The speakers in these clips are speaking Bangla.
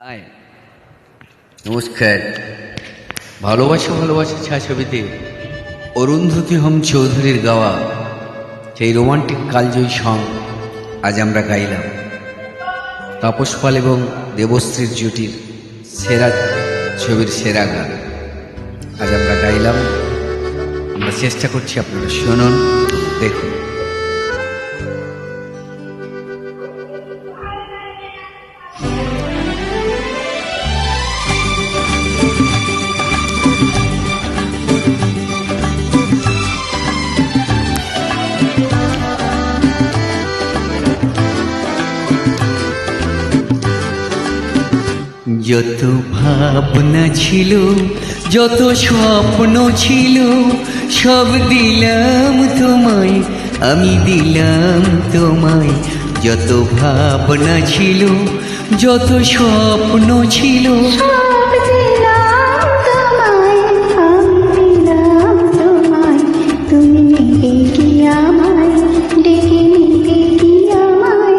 হাই, নমস্কার। ভালোবাসা ভালোবাসা ছায়াছবিতে অরুন্ধতী হোম চৌধুরীর গাওয়া সেই রোমান্টিক কালজয়ী সং আজ আমরা গাইলাম। তাপস পাল এবং দেবশ্রীর জুটির সেরা ছবির সেরা গান আজ আমরা গাইলাম। আমরা চেষ্টা করছি আপনারা শুনুন, দেখুন। যত ভাবনা ছিল, যত স্বপ্ন ছিল, সব দিলাম তোমায়, আমি দিলাম তোমায়। যত ভাবনা ছিল, যত স্বপ্ন ছিল, সব দিলাম তোমায়, আমি দিলাম তোমায়। তুমি নেবে কি আমায়, ডেকে নেবে কি আমায়?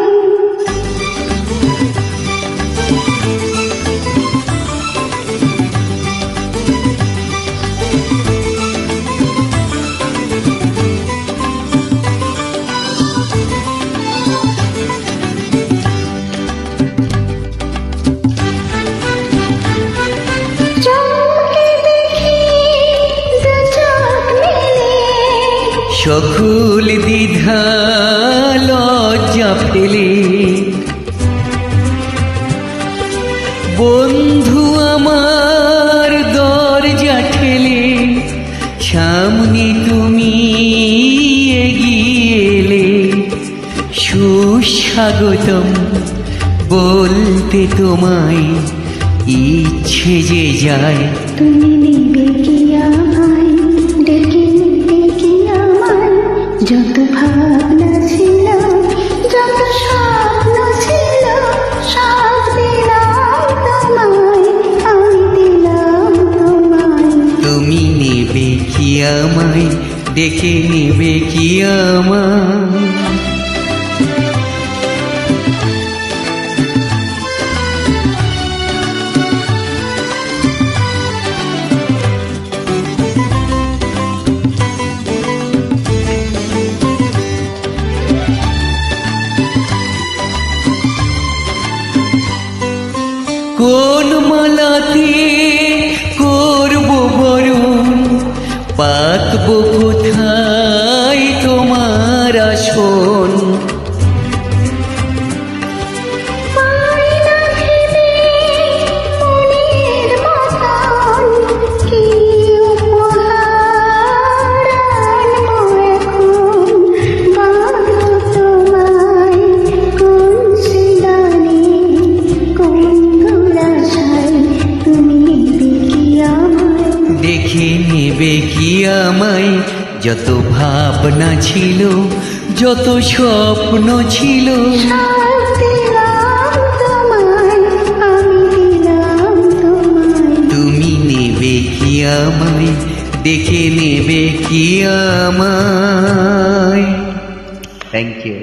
সকল দ্বিধা লজ্জা ফেলে বন্ধু আমার দরজা ঠেলে সামনে তুমি এগিয়ে এলে। সুস্বাগতম বলতে তোমায় ইচ্ছে যে যায়। তুমি নেবে কি আমায়, ডেকে নেবে কি আমায়? যত ভাবনা ছিল, যত স্বপ্ন ছিল, সব দিলাম তোমায়, আমি দিলাম তোমায়। তুমি নেবে কি আমায়, ডেকে নেবে কি আমায়? কোন মালাতে করব বরণ, পাতব কোথায় তোমার আসন? দেখে নেবে কি আমায়? যত ভাবনা ছিল, যত স্বপ্ন ছিল, তুমি নেবে কি আমায়, দেখে নেবে কি আমায়? Thank you.